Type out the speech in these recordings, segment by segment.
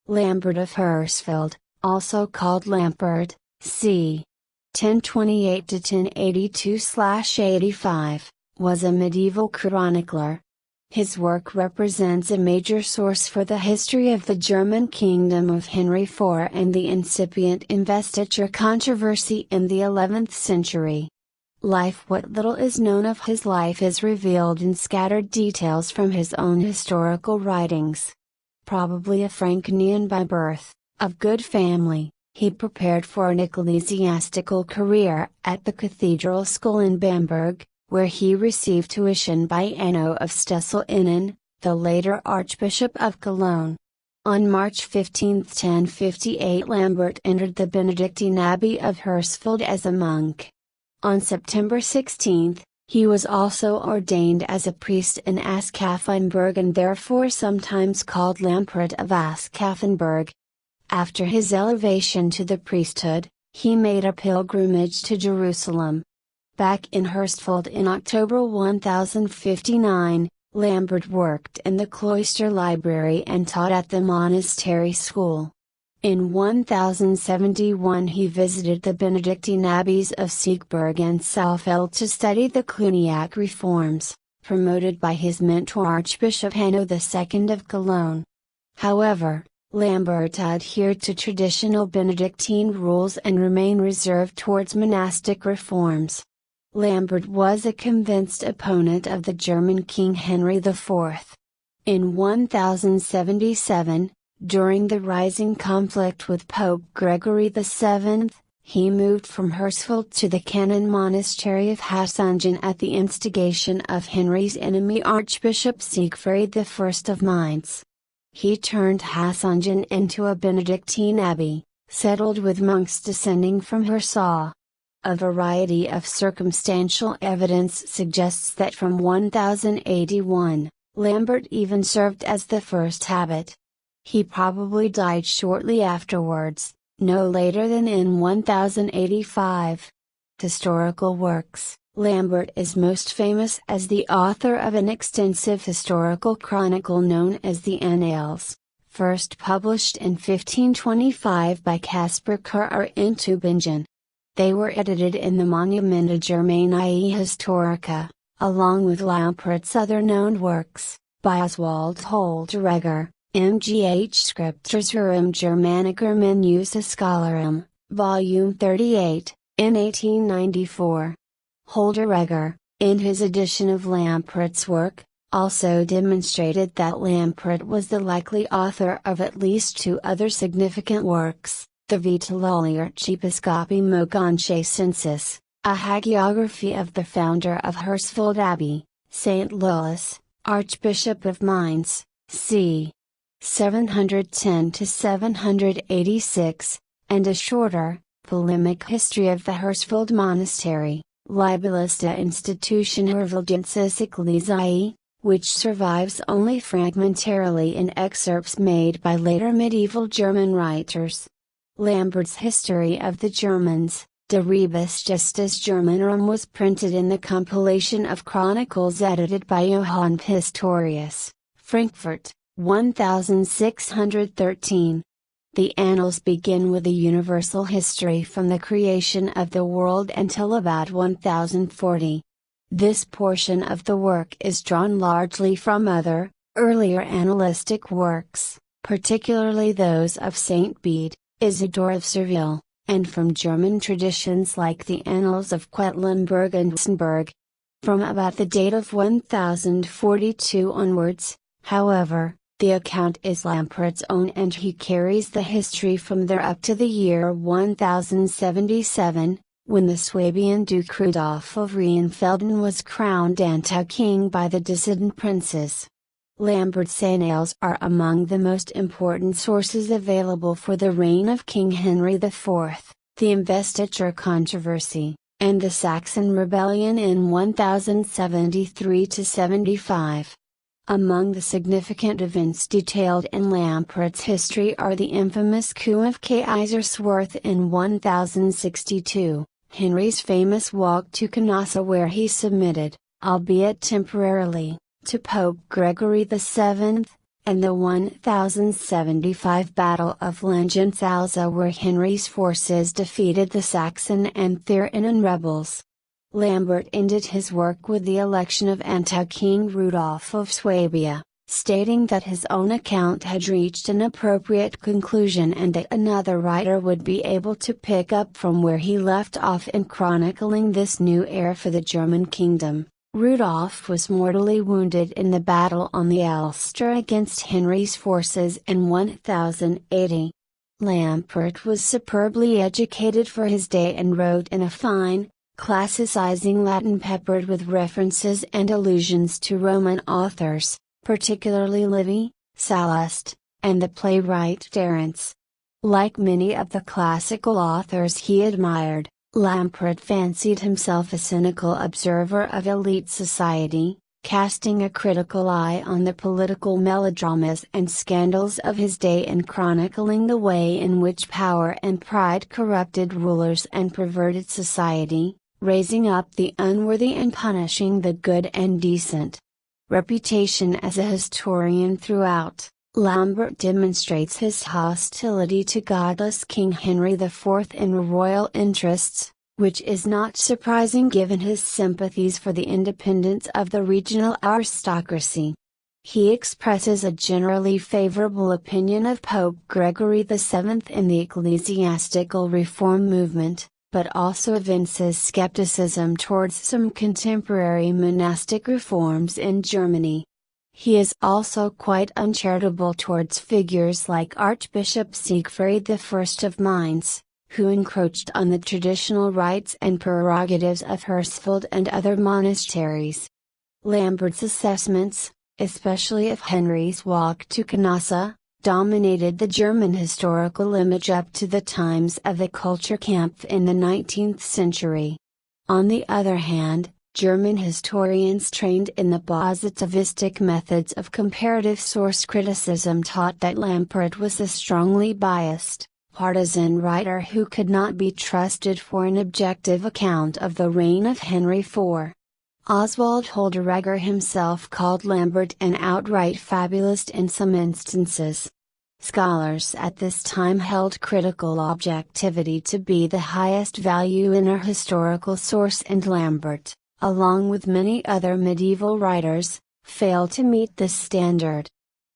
Lambert of Hersfeld, also called Lambert, c. 1028 to 1082/85, was a medieval chronicler. His work represents a major source for the history of the German kingdom of Henry IV and the incipient investiture controversy in the 11th century. What little is known of his life is revealed in scattered details from his own historical writings. Probably a Franconian by birth, of good family, he prepared for an ecclesiastical career at the cathedral school in Bamberg, where he received tuition by Anno of Stessel-Innen, the later Archbishop of Cologne. On March 15, 1058, Lambert entered the Benedictine Abbey of Hersfeld as a monk. On September 16, he was also ordained as a priest in Aschaffenburg and therefore sometimes called Lambert of Aschaffenburg. After his elevation to the priesthood, he made a pilgrimage to Jerusalem. Back in Hersfeld in October 1059, Lambert worked in the cloister library and taught at the monastery school. In 1071 he visited the Benedictine abbeys of Siegburg and Saalfeld to study the Cluniac reforms, promoted by his mentor Archbishop Hanno II of Cologne. However, Lambert adhered to traditional Benedictine rules and remained reserved towards monastic reforms. Lambert was a convinced opponent of the German King Henry IV. In 1077, during the rising conflict with Pope Gregory VII, he moved from Hersfeld to the canon monastery of Hassungen at the instigation of Henry's enemy Archbishop Siegfried I of Mainz. He turned Hassungen into a Benedictine abbey, settled with monks descending from Hirsau. A variety of circumstantial evidence suggests that from 1081, Lambert even served as the first abbot. He probably died shortly afterwards, no later than in 1085. Historical works. Lambert is most famous as the author of an extensive historical chronicle known as the Annales, first published in 1525 by Caspar Kerr in Tübingen. They were edited in the Monumenta Germaniae Historica, along with Lampert's other known works, by Oswald Holteregger, MGH Scripturum Germanicum in Usa Scholarum, Volume 38, in 1894. Holteregger, in his edition of Lampert's work, also demonstrated that Lambert was the likely author of at least two other significant works, the Vita Lolliarchepiscopi Mogontiacensis, a hagiography of the founder of Hersfeld Abbey, St. Louis, Archbishop of Mainz, c. 710 to 786, and a shorter, polemic history of the Hersfeld Monastery, Libellista Institution Herveldensis Ecclesiae, which survives only fragmentarily in excerpts made by later medieval German writers. Lambert's History of the Germans, De Rebus Gestis Germanorum, was printed in the compilation of chronicles edited by Johann Pistorius, Frankfurt, 1613. The Annals begin with a universal history from the creation of the world until about 1040. This portion of the work is drawn largely from other, earlier annalistic works, particularly those of Saint Bede, Isidore of Seville, and from German traditions like the Annals of Quedlinburg and Wissenberg. From about the date of 1042 onwards, however, the account is Lampert's own and he carries the history from there up to the year 1077, when the Swabian Duke Rudolf of Rheinfelden was crowned Anto-king by the dissident princes. Lambert's Annals are among the most important sources available for the reign of King Henry IV, the investiture controversy, and the Saxon rebellion in 1073–75. Among the significant events detailed in Lampert's history are the infamous coup of Kaiserswerth in 1062, Henry's famous walk to Canossa, where he submitted, albeit temporarily, to Pope Gregory VII, and the 1075 Battle of Langensalza, where Henry's forces defeated the Saxon and Thuringian rebels. Lambert ended his work with the election of anti-King Rudolf of Swabia, stating that his own account had reached an appropriate conclusion and that another writer would be able to pick up from where he left off in chronicling this new era for the German kingdom. Rudolf was mortally wounded in the battle on the Elster against Henry's forces in 1080. Lambert was superbly educated for his day and wrote in a fine, classicizing Latin peppered with references and allusions to Roman authors, particularly Livy, Sallust, and the playwright Terence. Like many of the classical authors he admired, Lambert fancied himself a cynical observer of elite society, casting a critical eye on the political melodramas and scandals of his day and chronicling the way in which power and pride corrupted rulers and perverted society, raising up the unworthy and punishing the good and decent. Reputation as a historian throughout, Lambert demonstrates his hostility to godless King Henry IV in royal interests, which is not surprising given his sympathies for the independence of the regional aristocracy. He expresses a generally favorable opinion of Pope Gregory VII in the ecclesiastical reform movement, but also evinces skepticism towards some contemporary monastic reforms in Germany. He is also quite uncharitable towards figures like Archbishop Siegfried I of Mainz, who encroached on the traditional rights and prerogatives of Hersfeld and other monasteries. Lambert's assessments, especially of Henry's walk to Canossa, dominated the German historical image up to the times of the Kulturkampf in the 19th century. On the other hand, German historians trained in the positivistic methods of comparative source criticism taught that Lambert was a strongly biased, partisan writer who could not be trusted for an objective account of the reign of Henry IV. Oswald Holderegger himself called Lambert an outright fabulist in some instances. Scholars at this time held critical objectivity to be the highest value in a historical source, and Lambert, along with many other medieval writers, failed to meet this standard.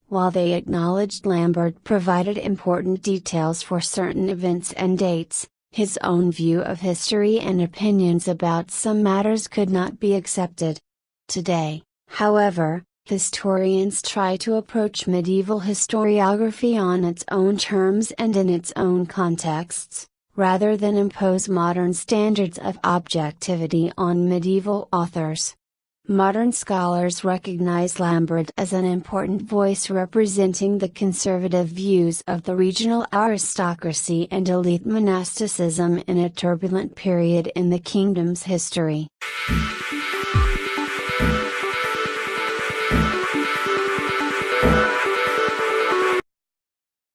While they acknowledged Lambert provided important details for certain events and dates, his own view of history and opinions about some matters could not be accepted. Today, however, historians try to approach medieval historiography on its own terms and in its own contexts, rather than impose modern standards of objectivity on medieval authors. Modern scholars recognize Lambert as an important voice representing the conservative views of the regional aristocracy and elite monasticism in a turbulent period in the kingdom's history.